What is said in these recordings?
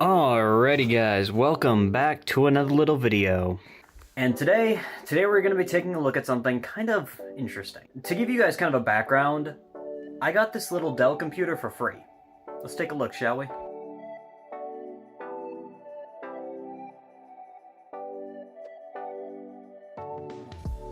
Alrighty guys, welcome back to another little video. And today we're going to be taking a look at something kind of interesting. To give you guys kind of a background, I got this little Dell computer for free. Let's take a look, shall we?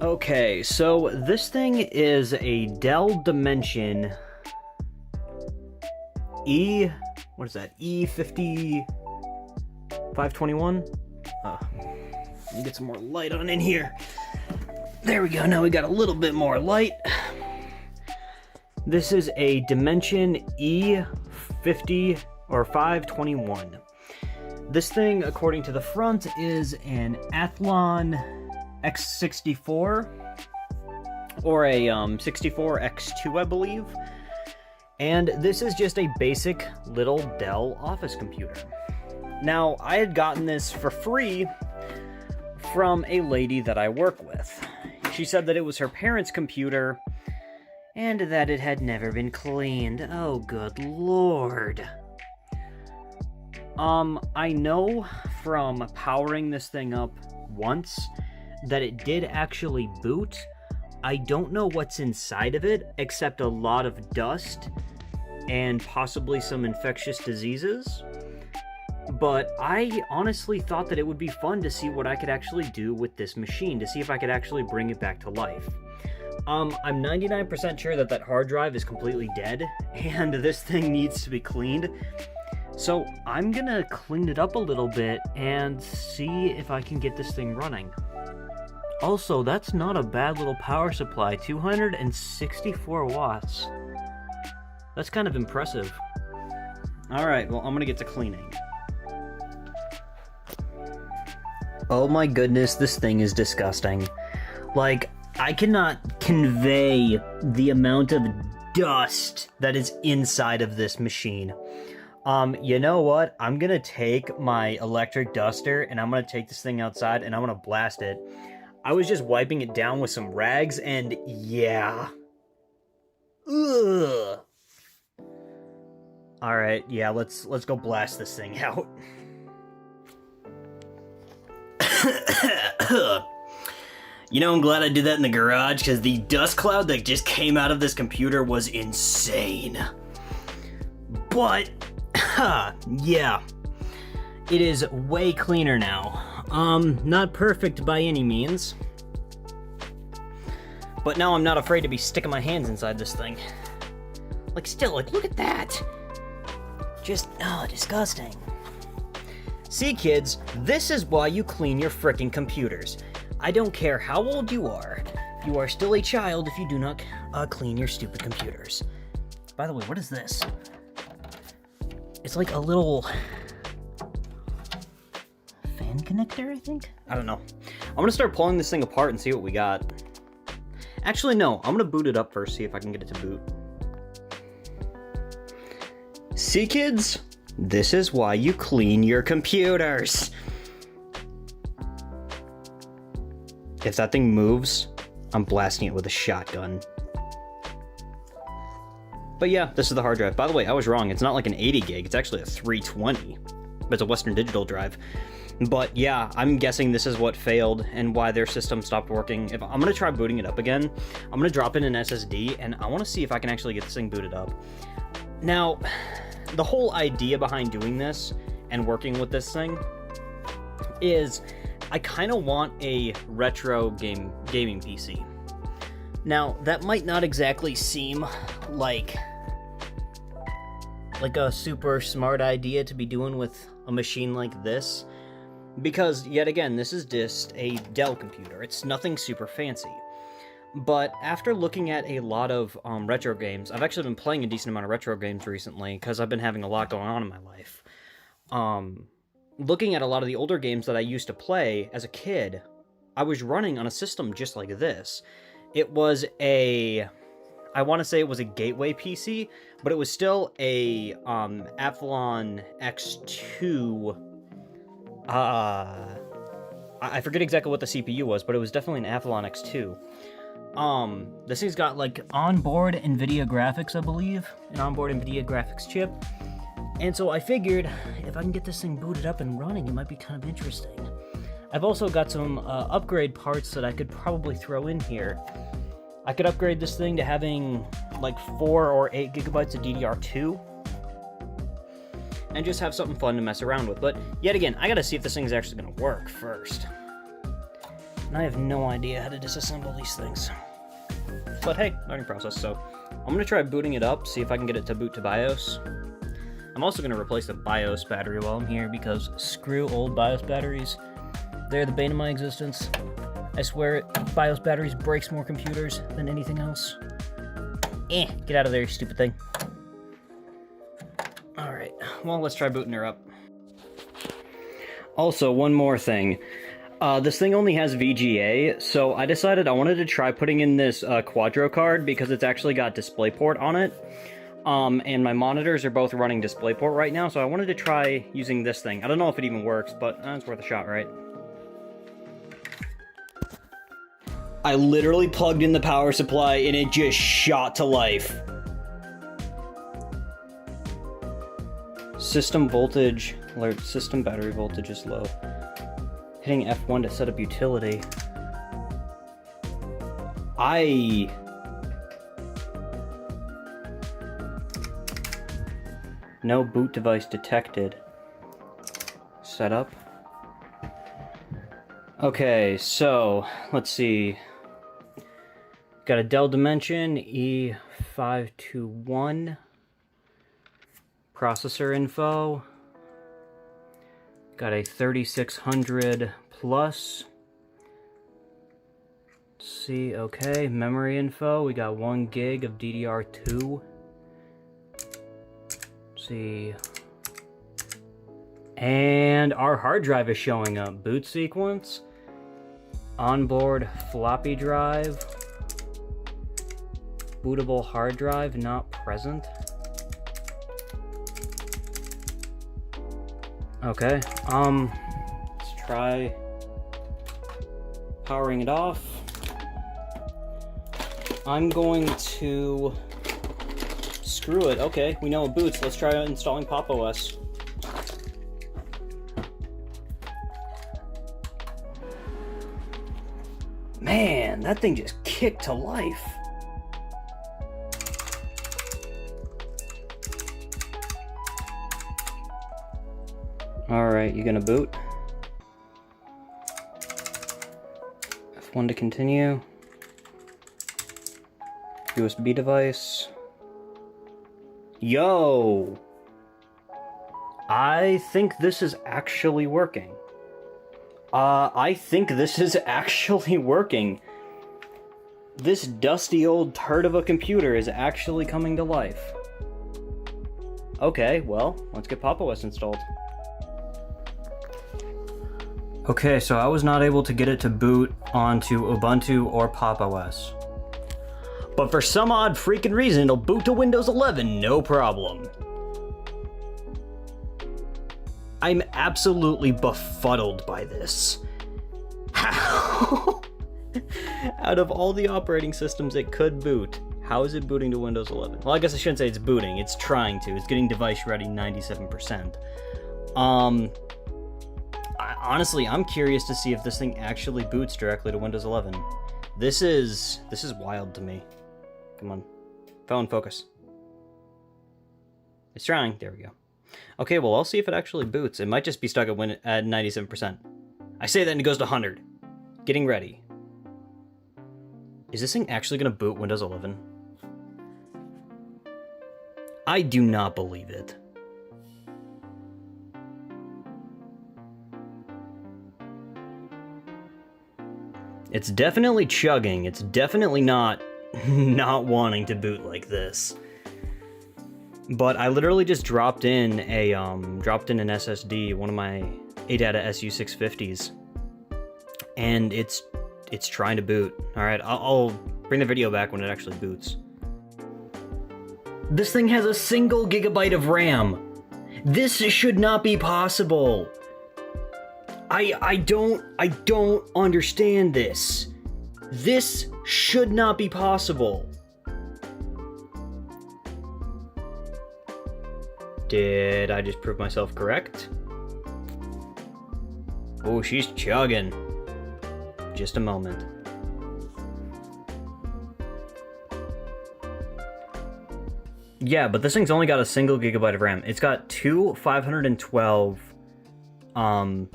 Okay, so this thing is a Dell Dimension what is that? E5521? Let me get some more light on in here. There we go, now we got a little bit more light. This is a Dimension E50 or 521. This thing, according to the front, is an Athlon X64 or a 64X2, I believe. And this is just a basic little Dell office computer. Now, I had gotten this for free from a lady that I work with. She said that it was her parents' computer and that it had never been cleaned. Oh, good lord. I know from powering this thing up once that it did actually boot. I don't know what's inside of it, except a lot of dust and possibly some infectious diseases. But I honestly thought that it would be fun to see what I could actually do with this machine, to see if I could actually bring it back to life. I'm 99% sure that hard drive is completely dead, and this thing needs to be cleaned. So I'm gonna clean it up a little bit and see if I can get this thing running. Also, that's not a bad little power supply, 264 watts. That's kind of impressive. Alright, well, I'm gonna get to cleaning. Oh my goodness, this thing is disgusting. Like, I cannot convey the amount of dust that is inside of this machine. You know what? I'm gonna take my electric duster and I'm gonna take this thing outside and I'm gonna blast it. I was just wiping it down with some rags, and yeah. Ugh. Alright, yeah, let's go blast this thing out. You know, I'm glad I did that in the garage, because the dust cloud that just came out of this computer was insane. But, yeah. It is way cleaner now. Not perfect by any means. But now I'm not afraid to be sticking my hands inside this thing. Like, still, like, look at that! Just, oh, disgusting. See, kids, this is why you clean your frickin' computers. I don't care how old you are still a child if you do not clean your stupid computers. By the way, what is this? It's like a little fan connector, I think? I don't know. I'm gonna start pulling this thing apart and see what we got. Actually, no. I'm gonna boot it up first, see if I can get it to boot. See, kids? This is why you clean your computers. If that thing moves, I'm blasting it with a shotgun. But yeah, this is the hard drive. By the way, I was wrong. It's not like an 80 gig. It's actually a 320. But it's a Western Digital drive. But yeah, I'm guessing this is what failed and why their system stopped working. If I'm gonna try booting it up again, I'm gonna drop in an SSD and I wanna see if I can actually get this thing booted up. Now, the whole idea behind doing this and working with this thing is I kinda want a retro gaming PC. Now, that might not exactly seem like a super smart idea to be doing with a machine like this, because, yet again, this is just a Dell computer. It's nothing super fancy. But after looking at a lot of retro games, I've actually been playing a decent amount of retro games recently, because I've been having a lot going on in my life. Looking at a lot of the older games that I used to play as a kid, I was running on a system just like this. It was I want to say it was a gateway PC, but it was still a Athlon X2. I forget exactly what the CPU was, but it was definitely an Athlon X2. This thing's got like onboard NVIDIA graphics, I believe, an onboard NVIDIA graphics chip. And so I figured if I can get this thing booted up and running, it might be kind of interesting. I've also got some upgrade parts that I could probably throw in here. I could upgrade this thing to having like 4 or 8 gigabytes of DDR2 and just have something fun to mess around with. But yet again, I gotta see if this thing's actually gonna work first. And I have no idea how to disassemble these things. But hey, learning process. So I'm gonna try booting it up, see if I can get it to boot to BIOS. I'm also gonna replace the BIOS battery while I'm here because screw old BIOS batteries. They're the bane of my existence. I swear it, BIOS batteries breaks more computers than anything else. Get out of there, you stupid thing. Alright, well, let's try booting her up. Also, one more thing. This thing only has VGA, so I decided I wanted to try putting in this Quadro card because it's actually got DisplayPort on it. And my monitors are both running DisplayPort right now, so I wanted to try using this thing. I don't know if it even works, but it's worth a shot, right? I literally plugged in the power supply and it just shot to life. System voltage alert. System battery voltage is low. Hitting F1 to set up utility. No boot device detected. Setup. Okay, so let's see. Got a Dell Dimension E521. Processor info. Got a 3600 plus. Let's see, okay, memory info. We got 1 gig of DDR2. Let's see. And our hard drive is showing up. Boot sequence. Onboard floppy drive. Bootable hard drive not present. Okay, let's try powering it off. I'm going to screw it. Okay, we know it boots. Let's try installing Pop! OS. Man, that thing just kicked to life. Alright, you gonna boot? F1 to continue. USB device. Yo! I think this is actually working. I think this is actually working. This dusty old turd of a computer is actually coming to life. Okay, well, let's get Pop! OS installed. Okay, so I was not able to get it to boot onto Ubuntu or Pop! OS. But for some odd freaking reason, it'll boot to Windows 11, no problem. I'm absolutely befuddled by this. How? Out of all the operating systems it could boot, how is it booting to Windows 11? Well, I guess I shouldn't say it's booting, it's trying to. It's getting device ready 97%. Honestly, I'm curious to see if this thing actually boots directly to Windows 11. This is wild to me. Come on. Phone, focus. It's trying. There we go. Okay, well, I'll see if it actually boots. It might just be stuck at 97%. I say that and it goes to 100. Getting ready. Is this thing actually going to boot Windows 11? I do not believe it. It's definitely chugging. It's definitely not wanting to boot like this. But I literally just dropped in an SSD, one of my ADATA SU650s, and it's trying to boot. All right, I'll bring the video back when it actually boots. This thing has a single gigabyte of RAM. This should not be possible. I don't understand this. This should not be possible. Did I just prove myself correct? Oh, she's chugging. Just a moment. Yeah, but this thing's only got a single gigabyte of RAM. It's got two 512 megabyte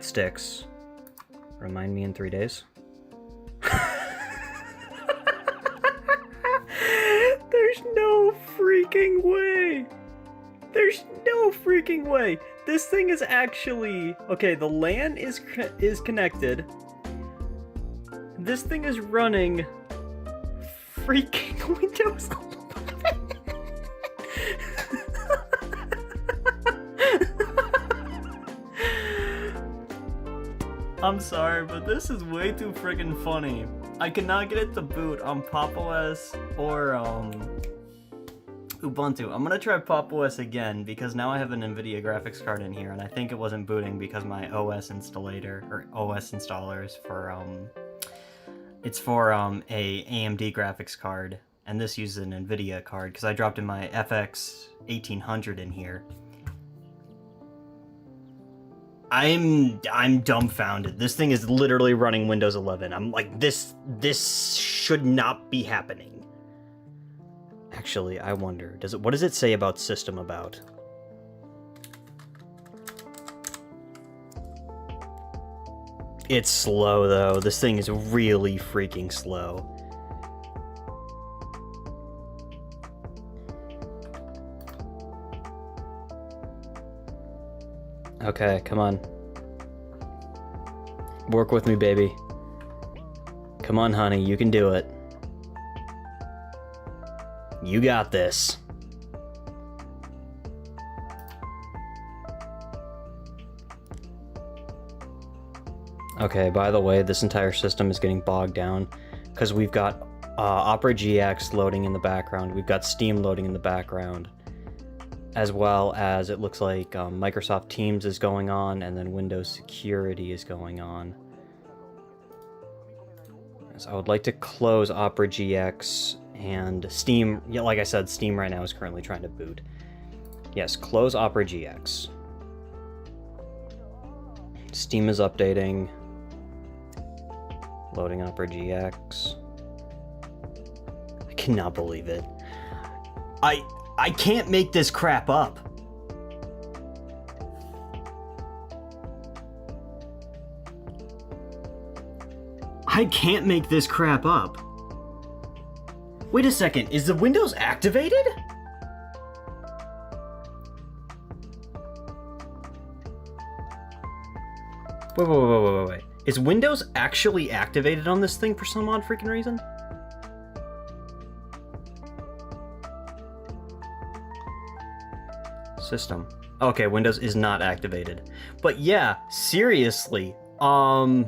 sticks. Remind me in 3 days. There's no freaking way. There's no freaking way. This thing is actually... Okay, the LAN is connected. This thing is running freaking Windows 11. I'm sorry, but this is way too freaking funny. I cannot get it to boot on Pop! OS or Ubuntu. I'm gonna try Pop! OS again because now I have an NVIDIA graphics card in here, and I think it wasn't booting because my OS installer is for it's for a AMD graphics card, and this uses an NVIDIA card because I dropped in my FX 1800 in here. I'm dumbfounded. This thing is literally running Windows 11. I'm like, this should not be happening. Actually, I wonder, what does it say about system about? It's slow though. This thing is really freaking slow. Okay, come on. Work with me, baby. Come on, honey, you can do it. You got this. Okay, by the way, this entire system is getting bogged down because we've got Opera GX loading in the background. We've got Steam loading in the background. As well as it looks like Microsoft Teams is going on, and then Windows Security is going on. So I would like to close Opera GX and Steam. Yeah, like I said, Steam right now is currently trying to boot. Yes, close Opera GX. Steam is updating. Loading Opera GX. I cannot believe it. I can't make this crap up. I can't make this crap up. Wait a second, is the Windows activated? Wait. Is Windows actually activated on this thing for some odd freaking reason? System. Okay, Windows is not activated. But yeah, seriously, I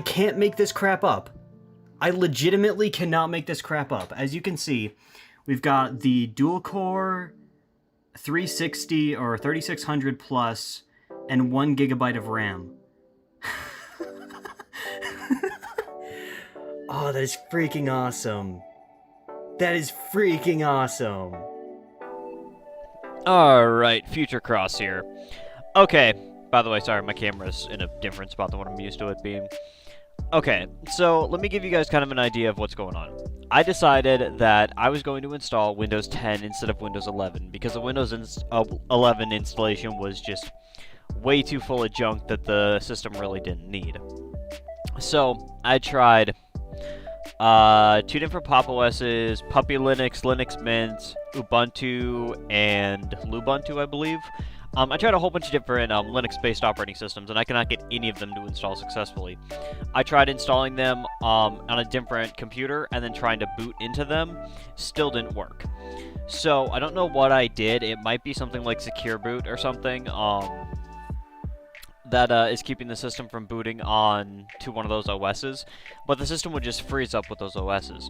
can't make this crap up. I legitimately cannot make this crap up. As you can see, we've got the dual core 360 or 3600 plus and 1 gigabyte of RAM. Oh, that is freaking awesome. That is freaking awesome. Alright, Future Cross here. Okay, by the way, sorry, my camera's in a different spot than what I'm used to it being. Okay, so let me give you guys kind of an idea of what's going on. I decided that I was going to install Windows 10 instead of Windows 11 because the Windows 11 installation was just way too full of junk that the system really didn't need. So, I tried 2 different Pop! OS's, Puppy Linux, Linux Mint, Ubuntu, and Lubuntu, I believe. I tried a whole bunch of different Linux-based operating systems, and I cannot get any of them to install successfully. I tried installing them on a different computer, and then trying to boot into them. Still didn't work. So, I don't know what I did. It might be something like Secure Boot or something. That is keeping the system from booting on to one of those OSs, but the system would just freeze up with those OSs.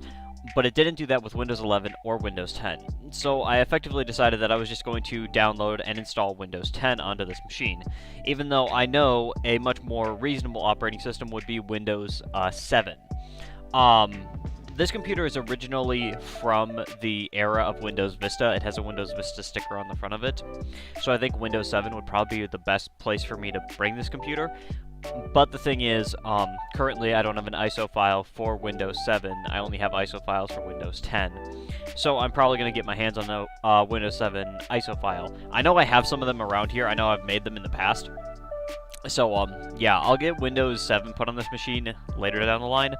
But it didn't do that with Windows 11 or Windows 10. So I effectively decided that I was just going to download and install Windows 10 onto this machine, even though I know a much more reasonable operating system would be Windows 7. This computer is originally from the era of Windows Vista. It has a Windows Vista sticker on the front of it. So I think Windows 7 would probably be the best place for me to bring this computer. But the thing is, currently I don't have an ISO file for Windows 7. I only have ISO files for Windows 10. So I'm probably going to get my hands on a Windows 7 ISO file. I know I have some of them around here. I know I've made them in the past. So, yeah, I'll get Windows 7 put on this machine later down the line.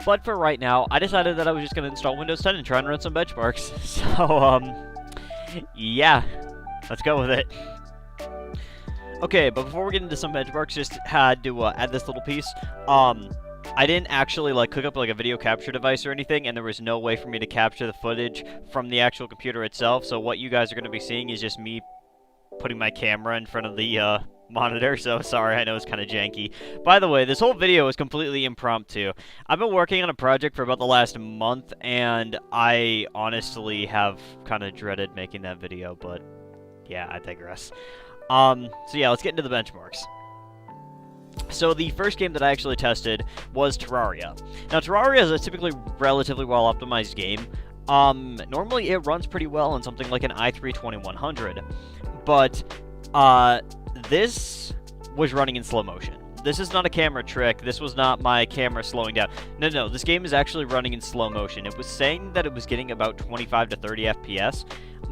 But for right now, I decided that I was just going to install Windows 10 and try and run some benchmarks. So, yeah, let's go with it. Okay, but before we get into some benchmarks, just had to add this little piece. I didn't actually hook up a video capture device or anything, and there was no way for me to capture the footage from the actual computer itself. So what you guys are going to be seeing is just me putting my camera in front of the monitor. So sorry, I know it's kind of janky. By the way, this whole video is completely impromptu. I've been working on a project for about the last month, and I honestly have kind of dreaded making that video, but yeah, I digress. So yeah, let's get into the benchmarks. So the first game that I actually tested was Terraria. Now, Terraria is a typically relatively well-optimized game. Normally it runs pretty well on something like an i3-2100, but this was running in slow motion. This is not a camera trick. This was not my camera slowing down. No, this game is actually running in slow motion. It was saying that it was getting about 25 to 30 FPS,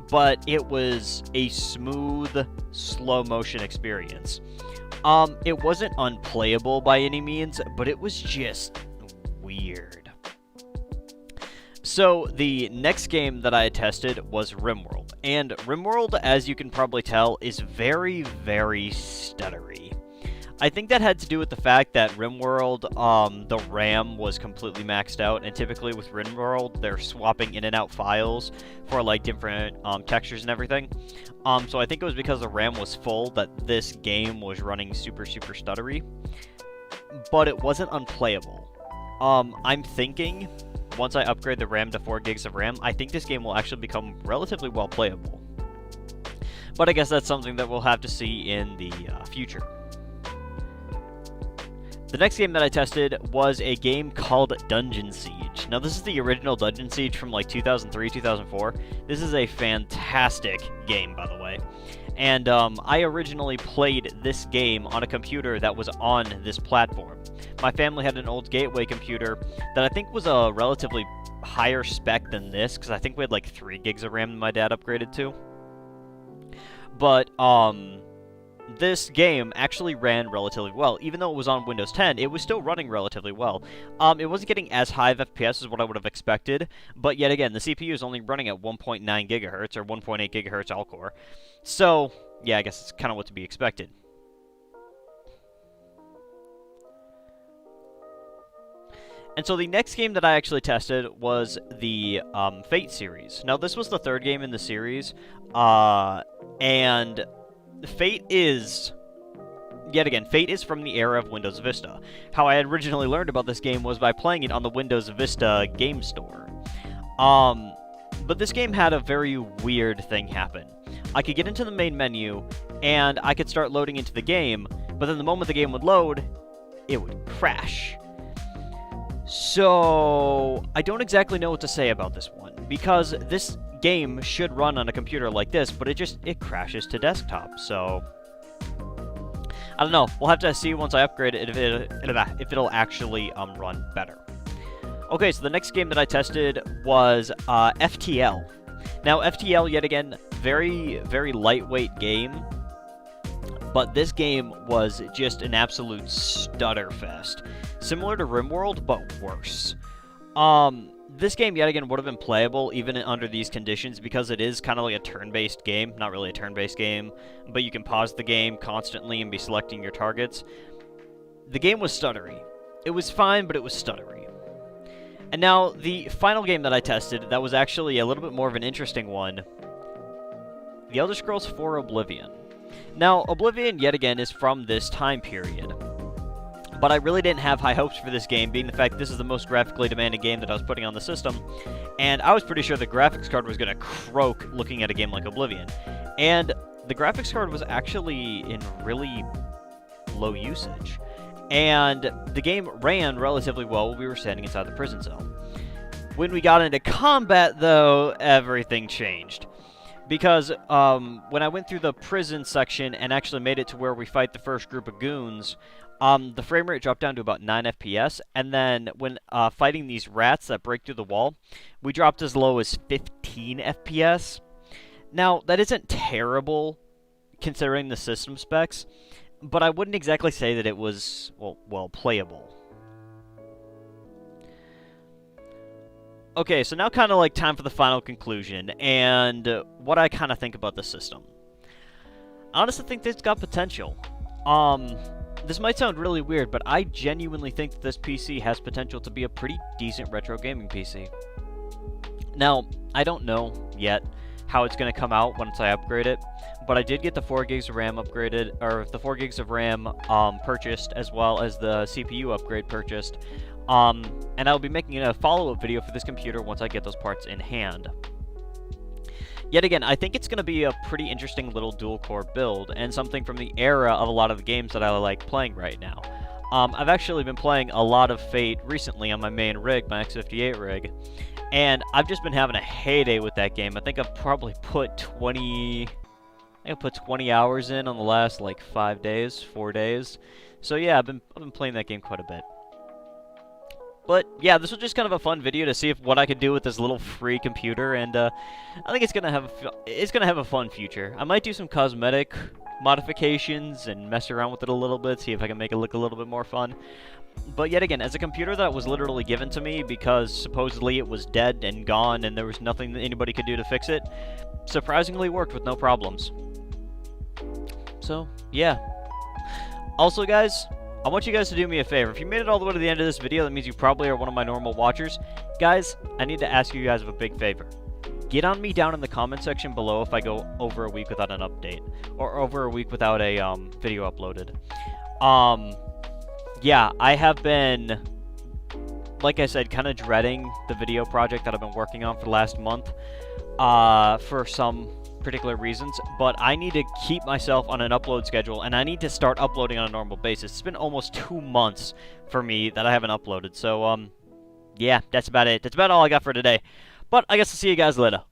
but it was a smooth, slow motion experience. It wasn't unplayable by any means, but it was just weird. So the next game that I tested was RimWorld, and RimWorld, as you can probably tell, is very, very stuttery. I think that had to do with the fact that RimWorld, the RAM was completely maxed out, and typically with RimWorld, they're swapping in and out files for different textures and everything. So I think it was because the RAM was full that this game was running super, super stuttery, but it wasn't unplayable. I'm thinking, once I upgrade the RAM to 4 gigs of RAM, I think this game will actually become relatively well playable. But I guess that's something that we'll have to see in the future. The next game that I tested was a game called Dungeon Siege. Now, this is the original Dungeon Siege from 2003, 2004. This is a fantastic game, by the way. And I originally played this game on a computer that was on this platform. My family had an old Gateway computer that I think was a relatively higher spec than this, because I think we had 3 gigs of RAM that my dad upgraded to. But, this game actually ran relatively well. Even though it was on Windows 10, it was still running relatively well. It wasn't getting as high of FPS as what I would have expected, but yet again, the CPU is only running at 1.9 gigahertz or 1.8 gigahertz all-core. So, yeah, I guess it's kind of what to be expected. And so the next game that I actually tested was the Fate series. Now, this was the 3rd game in the series, and Fate is, yet again, Fate is from the era of Windows Vista. How I had originally learned about this game was by playing it on the Windows Vista game store. But this game had a very weird thing happen. I could get into the main menu, and I could start loading into the game, but then the moment the game would load, it would crash. So, I don't exactly know what to say about this one, because this game should run on a computer like this, but it crashes to desktop, so I don't know. We'll have to see once I upgrade it if it'll actually run better. Okay, so the next game that I tested was FTL. Now, FTL, yet again, very, very lightweight game, but this game was just an absolute stutterfest. Similar to RimWorld, but worse. This game, yet again, would have been playable even under these conditions because it is kind of like a turn-based game. Not really a turn-based game, but you can pause the game constantly and be selecting your targets. The game was stuttery. It was fine, but it was stuttery. And now, the final game that I tested that was actually a little bit more of an interesting one, The Elder Scrolls IV Oblivion. Now, Oblivion, yet again, is from this time period. But I really didn't have high hopes for this game, being the fact that this is the most graphically demanding game that I was putting on the system, and I was pretty sure the graphics card was going to croak looking at a game like Oblivion. And the graphics card was actually in really low usage, and the game ran relatively well while we were standing inside the prison cell. When we got into combat, though, everything changed. Because when I went through the prison section and actually made it to where we fight the first group of goons, the frame rate dropped down to about 9 FPS, and then when fighting these rats that break through the wall, we dropped as low as 15 FPS. Now, that isn't terrible, considering the system specs, but I wouldn't exactly say that it was, well, playable. Okay, so now kind of like time for the final conclusion, and what I kind of think about the system. I honestly think it's got potential. This might sound really weird, but I genuinely think that this PC has potential to be a pretty decent retro gaming PC. Now, I don't know yet how it's going to come out once I upgrade it, but I did get the 4 gigs of RAM upgraded, or the 4 gigs of RAM purchased, as well as the CPU upgrade purchased. And I'll be making a follow-up video for this computer once I get those parts in hand. Yet again, I think it's going to be a pretty interesting little dual-core build, and something from the era of a lot of the games that I like playing right now. I've actually been playing a lot of Fate recently on my main rig, my X58 rig, and I've just been having a heyday with that game. I think I've probably put 20 hours in on the last, like, 4 days. So yeah, I've been playing that game quite a bit. But yeah, this was just kind of a fun video to see what I could do with this little free computer, and I think it's gonna have a fun future. I might do some cosmetic modifications and mess around with it a little bit, see if I can make it look a little bit more fun. But yet again, as a computer that was literally given to me because supposedly it was dead and gone and there was nothing that anybody could do to fix it, surprisingly worked with no problems. So yeah. Also, guys, I want you guys to do me a favor. If you made it all the way to the end of this video, that means you probably are one of my normal watchers. Guys, I need to ask you guys of a big favor. Get on me down in the comment section below if I go over a week without an update, or over a week without a video uploaded. Yeah, I have been, like I said, kind of dreading the video project that I've been working on for the last month, for some particular reasons, but I need to keep myself on an upload schedule, and I need to start uploading on a normal basis. It's been almost 2 months for me that I haven't uploaded, so, yeah, that's about it. That's about all I got for today, but I guess I'll see you guys later.